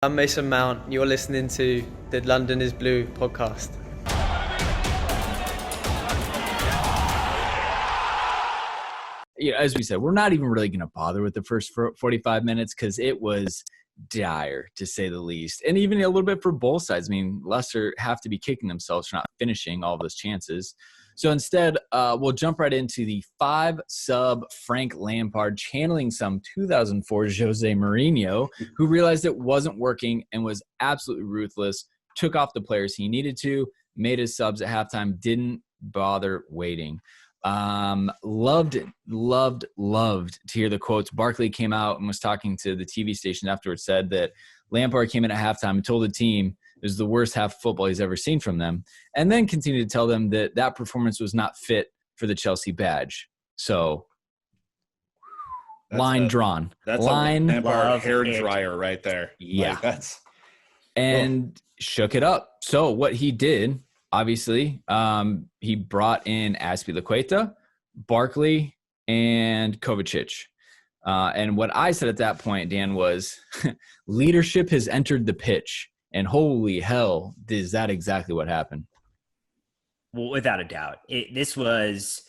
I'm Mason Mount. You're listening to the London is Blue podcast. Yeah, as we said, we're not even really going to bother with the first 45 minutes because it was dire, to say the least. And even a little bit for both sides. I mean, Leicester have to be kicking themselves for not finishing all those chances. So instead, we'll jump right into the 5-sub Frank Lampard channeling some 2004 Jose Mourinho, who realized it wasn't working and was absolutely ruthless, took off the players he needed to, made his subs at halftime, didn't bother waiting. Loved to hear the quotes. Barkley came out and was talking to the TV station afterwards, said that Lampard came in at halftime and told the team it was the worst half of football he's ever seen from them, and then continued to tell them that that performance was not fit for the Chelsea badge. So drawn. That's line a Lampard hair dryer right there. Yeah. Like Shook it up. So what he did, obviously, he brought in Azpilicueta, Barkley, and Kovacic. And what I said at that point, Dan, was leadership has entered the pitch. And holy hell, is that exactly what happened? Well, without a doubt. This was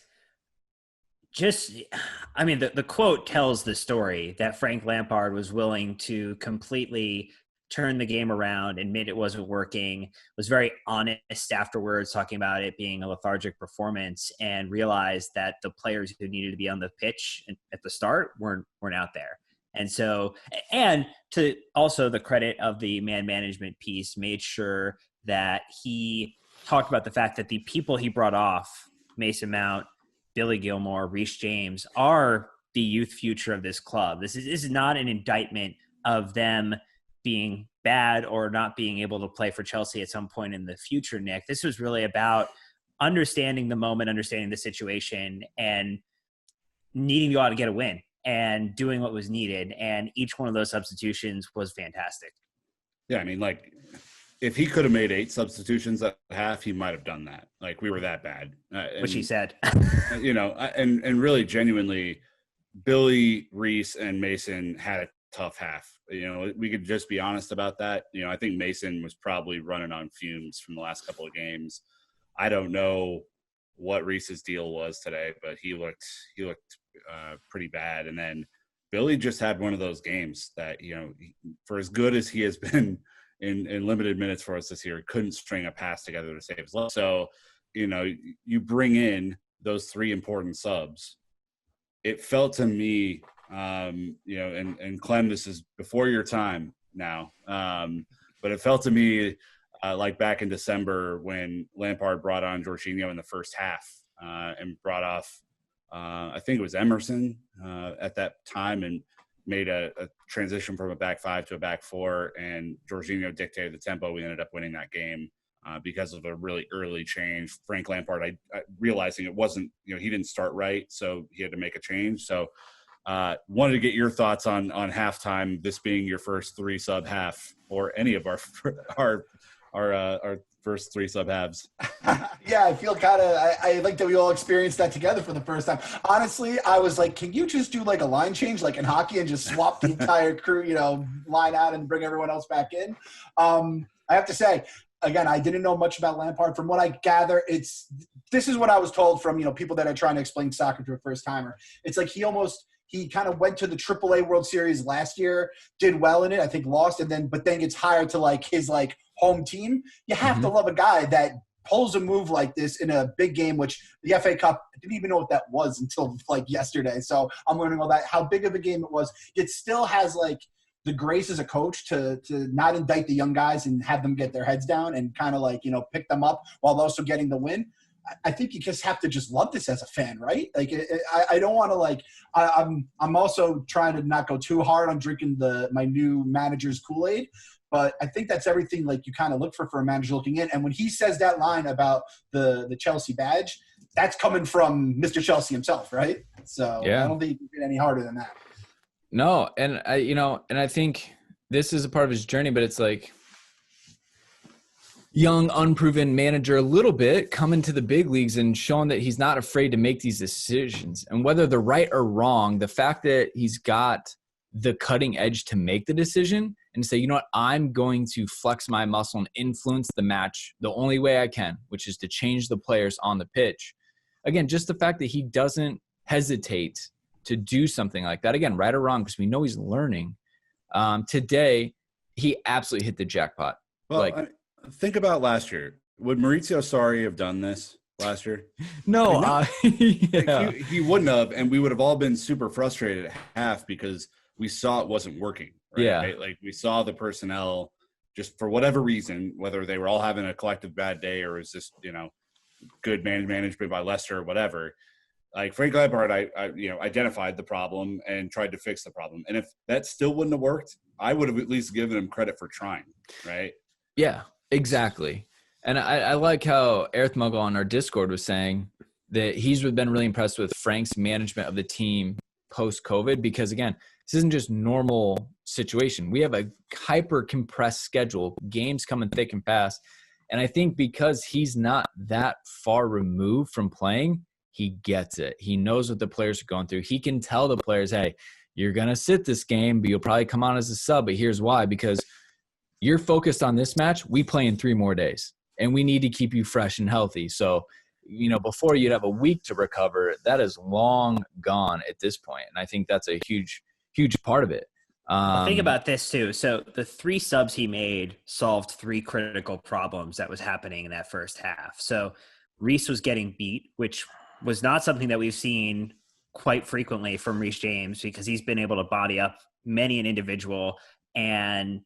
just – I mean, the quote tells the story that Frank Lampard was willing to completely turn the game around, admit it wasn't working, was very honest afterwards, talking about it being a lethargic performance, and realized that the players who needed to be on the pitch at the start weren't out there. And so, and to also the credit of the man management piece, made sure that he talked about the fact that the people he brought off, Mason Mount, Billy Gilmour, Reece James, are the youth future of this club. This is not an indictment of them being bad or not being able to play for Chelsea at some point in the future, Nick. This was really about understanding the moment, understanding the situation, and needing to go out and get a win and doing what was needed. And each one of those substitutions was fantastic. Yeah, I mean, like, if he could have made 8 substitutions at half, he might have done that. Like, we were that bad. Which he said. And really, genuinely, Billy, Reece, and Mason had a tough half. We could just be honest about that. I think Mason was probably running on fumes from the last couple of games. I don't know what Reece's deal was today, but he looked pretty bad. And then Billy just had one of those games that, for as good as he has been in limited minutes for us this year, couldn't string a pass together to save his life. So, you bring in those 3 important subs. It felt to me, and Clem, this is before your time now, but it felt to me like back in December when Lampard brought on Jorginho in the first half and brought off, I think it was Emerson at that time, and made a transition from a back 5 to a back 4, and Jorginho dictated the tempo. We ended up winning that game because of a really early change. Frank Lampard, I realizing it wasn't, he didn't start right, so he had to make a change. So wanted to get your thoughts on halftime, this being your first 3 sub half, or any of our first 3 sub halves. Yeah, I feel I like that we all experienced that together for the first time. Honestly, I was like, can you just do like a line change like in hockey and just swap the entire crew, line out and bring everyone else back in? I have to say, again, I didn't know much about Lampard. From what I gather, this is what I was told from, people that are trying to explain soccer to a first timer. It's like he kind of went to the AAA World Series last year, did well in it, I think lost, but then gets hired to like his like home team. You have to love a guy that pulls a move like this in a big game, which the FA Cup, I didn't even know what that was until like yesterday. So I'm learning all that, how big of a game it was. It still has like the grace as a coach to not indict the young guys and have them get their heads down and kind of like, pick them up while also getting the win. I think you just have to just love this as a fan, right? Like, I don't want to like. I'm also trying to not go too hard on drinking my new manager's Kool-Aid, but I think that's everything like you kind of look for a manager looking in. And when he says that line about the Chelsea badge, that's coming from Mr. Chelsea himself, right? So yeah. I don't think you can get any harder than that. No, and I think this is a part of his journey, but it's like, young, unproven manager a little bit, coming to the big leagues and showing that he's not afraid to make these decisions. And whether they're right or wrong, the fact that he's got the cutting edge to make the decision and say, you know what, I'm going to flex my muscle and influence the match the only way I can, which is to change the players on the pitch. Again, just the fact that he doesn't hesitate to do something like that, again, right or wrong, because we know he's learning. Today, he absolutely hit the jackpot. Well, think about last year. Would Maurizio Sarri have done this last year? No, yeah. He wouldn't have, and we would have all been super frustrated at half because we saw it wasn't working. Right? Yeah. Right? Like we saw the personnel just for whatever reason, whether they were all having a collective bad day or was just, good management by Leicester or whatever. Like Frank Lampard, I identified the problem and tried to fix the problem. And if that still wouldn't have worked, I would have at least given him credit for trying, right? Yeah, exactly. And I like how Aerith Muggle on our Discord was saying that he's been really impressed with Frank's management of the team post-COVID because, again, this isn't just normal situation. We have a hyper-compressed schedule, games coming thick and fast. And I think because he's not that far removed from playing, he gets it. He knows what the players are going through. He can tell the players, hey, you're going to sit this game, but you'll probably come on as a sub. But here's why, because you're focused on this match. We play in 3 more days, and we need to keep you fresh and healthy. So, before you'd have a week to recover, that is long gone at this point. And I think that's a huge, huge part of it. Think about this too. So the 3 subs he made solved 3 critical problems that was happening in that first half. So Reece was getting beat, which was not something that we've seen quite frequently from Reece James because he's been able to body up many an individual. And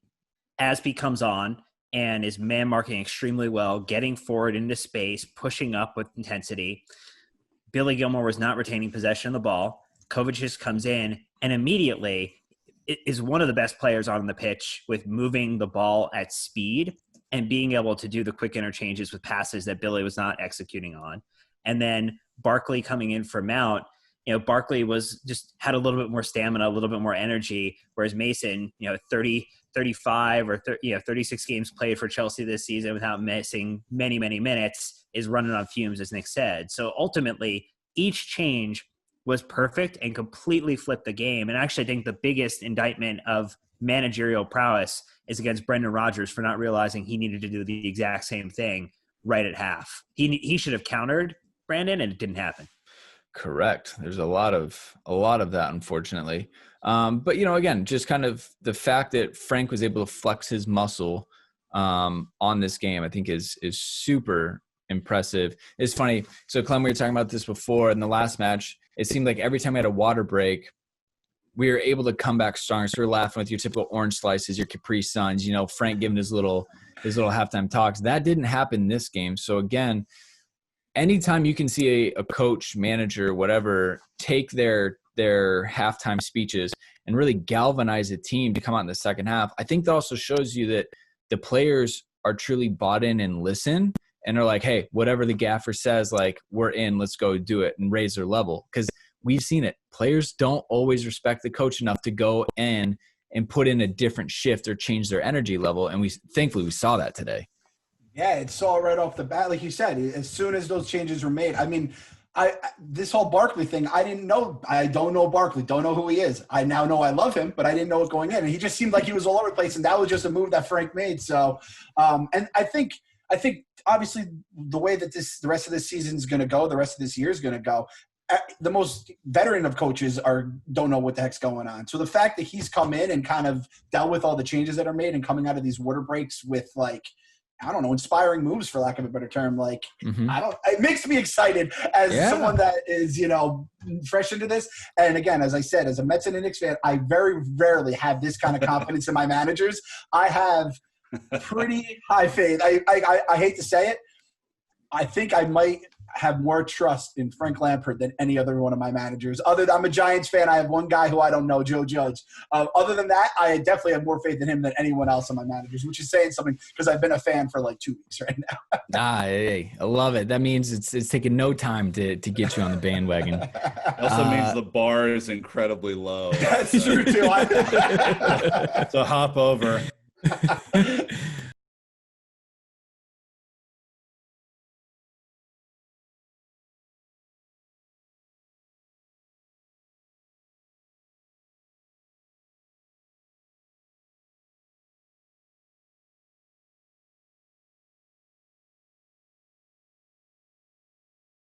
Azpi comes on and is man marking extremely well, getting forward into space, pushing up with intensity. Billy Gilmour was not retaining possession of the ball. Kovacic comes in and immediately is one of the best players on the pitch with moving the ball at speed and being able to do the quick interchanges with passes that Billy was not executing on. And then Barkley coming in for Mount, Barkley had a little bit more stamina, a little bit more energy, whereas Mason, 35 or 36 games played for Chelsea this season without missing many, many minutes, is running on fumes, as Nick said. So ultimately, each change was perfect and completely flipped the game. And actually, I think the biggest indictment of managerial prowess is against Brendan Rodgers for not realizing he needed to do the exact same thing right at half. He should have countered Brandon, and it didn't happen. Correct. There's a lot of that, unfortunately. But again, just kind of the fact that Frank was able to flex his muscle on this game, I think is super impressive. It's funny. So Clem, we were talking about this before in the last match. It seemed like every time we had a water break, we were able to come back stronger. So we're laughing with your typical orange slices, your Capri Suns, Frank giving his little halftime talks. That didn't happen this game. So again, anytime you can see a coach, manager, whatever, take their halftime speeches and really galvanize a team to come out in the second half, I think that also shows you that the players are truly bought in and listen and are like, hey, whatever the gaffer says, like, we're in, let's go do it and raise their level. Because we've seen it. Players don't always respect the coach enough to go in and put in a different shift or change their energy level. And thankfully we saw that today. Yeah, it saw right off the bat, like you said, as soon as those changes were made. I mean, this whole Barkley thing, I didn't know. I don't know Barkley, don't know who he is. I now know I love him, but I didn't know it going in. And he just seemed like he was all over the place, and that was just a move that Frank made. So, and I think obviously the way that the rest of this season is going to go, the rest of this year is going to go, the most veteran of coaches don't know what the heck's going on. So the fact that he's come in and kind of dealt with all the changes that are made and coming out of these water breaks with, like, I don't know, inspiring moves, for lack of a better term. Like, it makes me excited as someone that is, fresh into this. And again, as I said, as a Mets and a Knicks fan, I very rarely have this kind of confidence in my managers. I have pretty high faith. I hate to say it. I think I might have more trust in Frank Lampard than any other one of my managers. I'm a Giants fan. I have one guy who I don't know, Joe Judge. Other than that, I definitely have more faith in him than anyone else on my managers, which is saying something because I've been a fan for like 2 weeks right now. Hey, I love it. That means it's taken no time to get you on the bandwagon. It also means the bar is incredibly low. That's true too. So hop over.